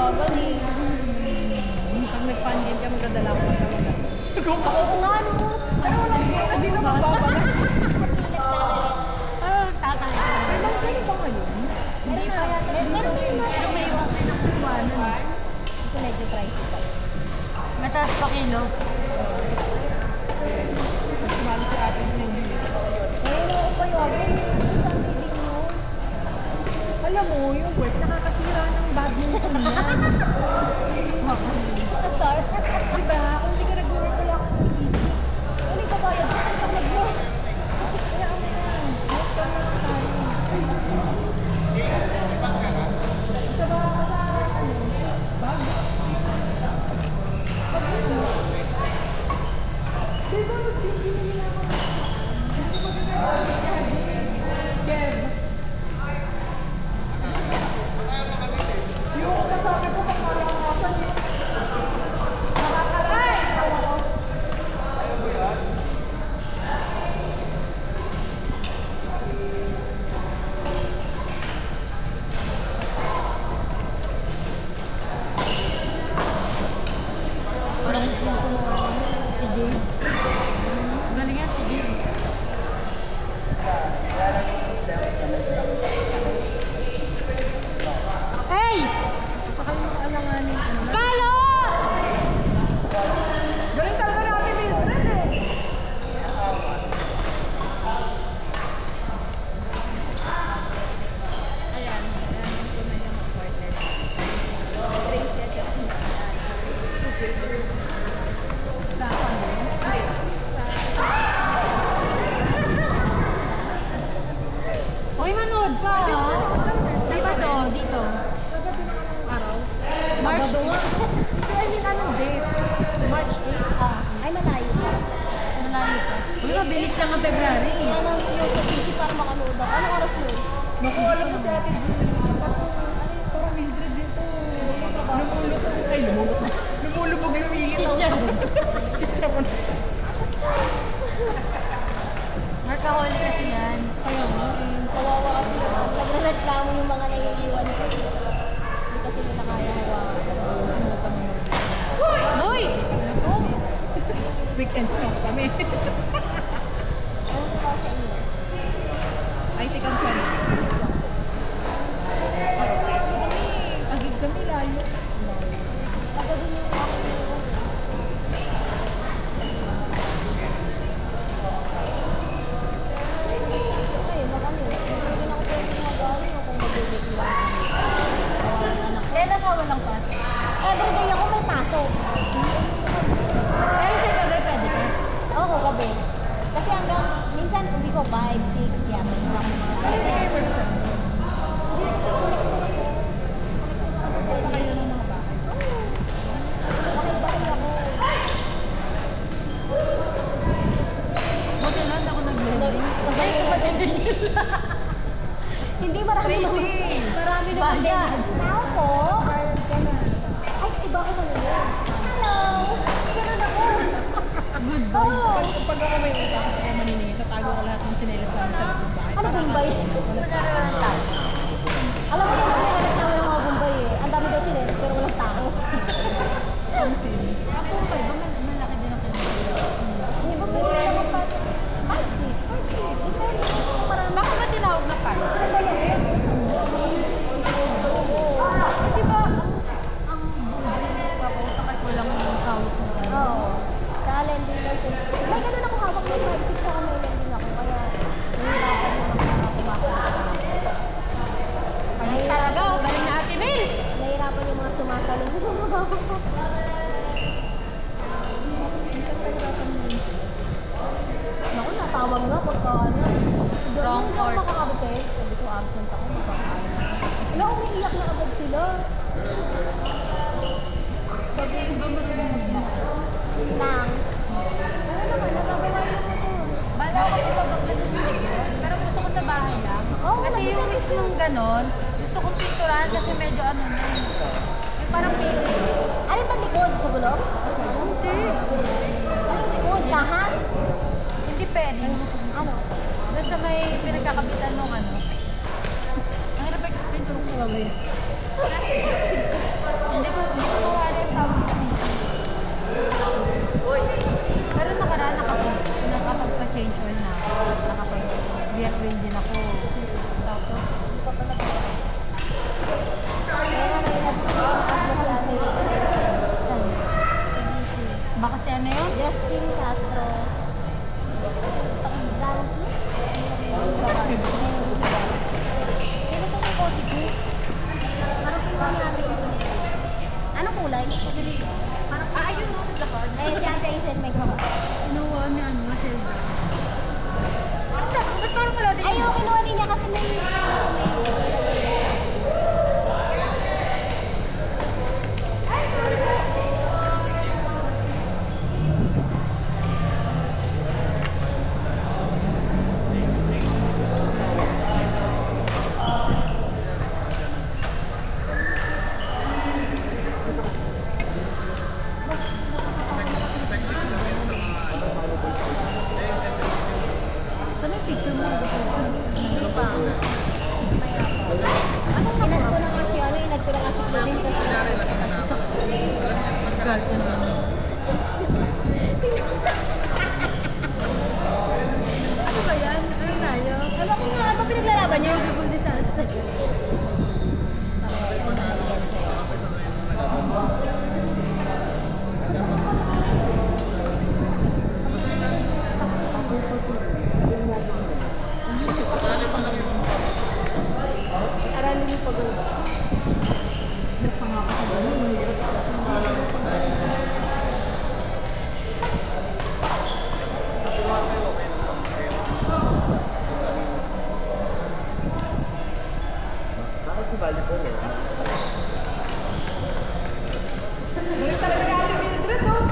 mabagal eh. Pag nag-fan game ka, magdadala ko ng kamaga. Oo nga no. Ano lang po? Kasi nababagal. Tatay. May mga ganun ba ngayon? Hindi pa yata. Meron na yun. Pero may iba kayo nakukuhanan. Ito medyo tricycle. Mataas pa kilo. Mas sumali sa atin yung Oo pa yun. Isang bibig mo. alam mo, yung work nakakasira ng badminton yan. Sorry. Diba? Kung hindi ka nag-work, wala akong iisip. Ano yung babayad? Ang mag-work. Kaya ano yan? Mas ka na tayo. Sa ba ka sa ano? Bag? Diba, magbibili nila ako. Hindi ko magagawin. Kev. Yung kasabi ko, pagkalangasan yun. Nakakalamay! Tawa ko. Parang gusto ko kumuha si Jay. Galing yan si Jay. Hey! Saka yung mga alanganin. Ano, Kalo! galing talaga natin Mildred eh. Ayan, ayan yung tunay na mag-partner. Tracy at yung super. Sa Sunday? Hoy, manood ka, ha? Di ba to? Dito. Sabado na anong araw? March Sabado nga. Hindi, I mean, anong date? March 8? Ah, ay malayo pa. Malayo pa. Uy, mabilis lang ang February. I-announce yun sa PC para makanood ako. Anong oras yun? Naku, alam ko si Ate Julie. Parang Mildred dito. Lumulutog. Ay, lumulutog. Lumulubog, lumilitaw. Picture mo na. Workaholic kasi yan. Kaya nga. Kawawa kasi naman. Nagreklamo yung mga naiiwan ko. Hindi kasi nila kaya hawakan. Sinutan mo. Uy! Naku! Weekends off kami. Ano ko ba sa inyo? IT company. Agig kami layo. Ako din yung ako yung ay, mag-ano. Hindi rin ako pwede mag-ano kung mag-ulit lang. Kailan ka walang pass? Everyday ako may pasok. Pero sa gabi pwede ka? Oo, gabi. Kasi hanggang, minsan uwi ko 5, 6, yan. Hanggang mga Ano yung kayo work from? Basta kayo ng mga bahay. Bakit ako? Buti lang ako nag-blending. Ay, kapatid. Hindi, marami naman. Tracy! Marami naman din. Bayan. Tao po. Ay, iba ko manulit. Hello! Ganun ako. Good boy. Oo. Pag ako may utang kasi ako maniningin, tatago ko lahat ng tsinelas namin sa loob ng bahay. Ano Bombay? Alam mo naman may reklamo yung mga Bombay eh. Ang dami daw chinelas pero walang tao. Ang sin. Ako ba? Ba malaki din ang pinag-blending? Hindi ba may reklamo pa? 5, 6. Marami. Baka ba tinawag na pan? Di ba ang papunta kay kulang ng hawak mo? Oo. Sa lending kasi. May ganun ako hawak ng 5, 6 ako may lending ako. Kaya nahihirapan yung mga kumakanta. Ay, talaga, oh, galing na Ate Mills! Nahihirapan yung mga sumasalong sa mga Naku, natawag nga pagka ano. Wrong Doon court. ako makakabasay. Sabi ko, absent ako, magkakaano. Wala, umiiyak na agad sila. Sabi ko ba marunong mag-book? Nang. Ano naman, nagagawa yung ako. Bala ko sa pag-baklas sa pero gusto ko sa bahay lang. Oo, Kasi yung mag-isa mismong ganon, gusto kong pinturahan kasi medyo ano na yung parang painted. Ano yung likod sa gulong? Hindi. Ano yung likod? Kahan? Hindi pwede. Ano? Doon sa may pinagkakabitan nung ano. Ang hirap explain tulong sa babae. Hindi Nagpangako sa ganun. Bakit si volleyball eh? Balik talaga ni Ate Mildred, oh.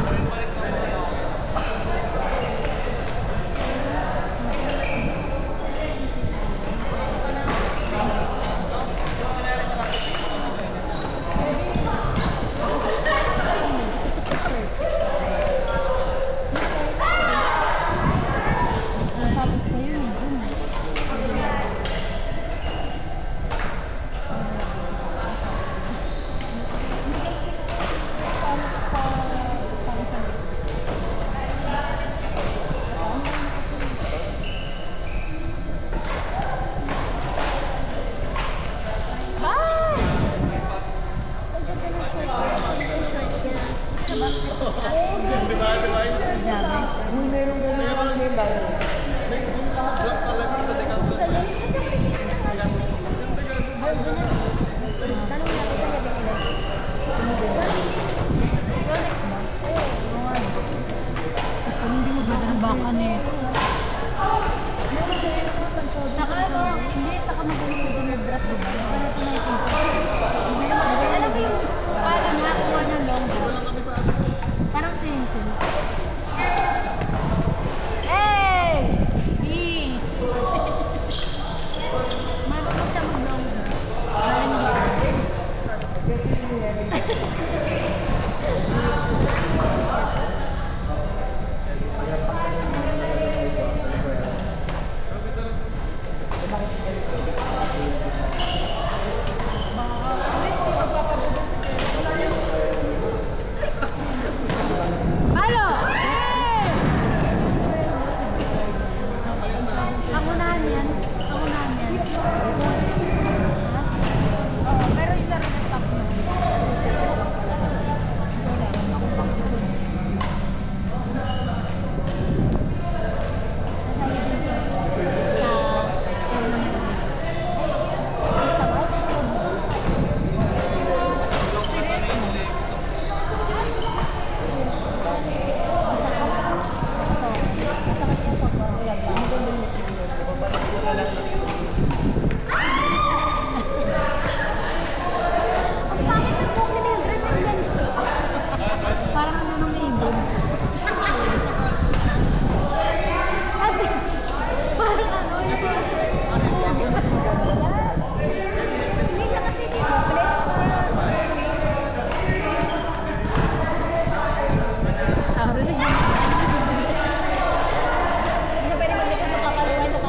Sabi ko kayo, medium. Si Jabe. Uy, meron ka na naman yung bago. Kung hindi mo ganda ng baka nito. Saka ano, hindi, saka maganda na drop, diba? Ganito na yung hindi naman, alam mo yung pala na, kuha ng long drop. Parang sinisil. Hey! B! Marunong siya mag-long drop. Galing dito. Halo! Hey! Ang unahan yan. Ang unahan yan. Ha? Oo, pero yung laro ng top na. Parang ano nung ibon. Ate, parang ano yun. Hindi na kasi dito. Really? Hindi na pwede maglikod makapaluan na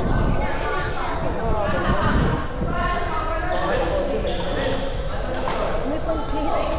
May pansit.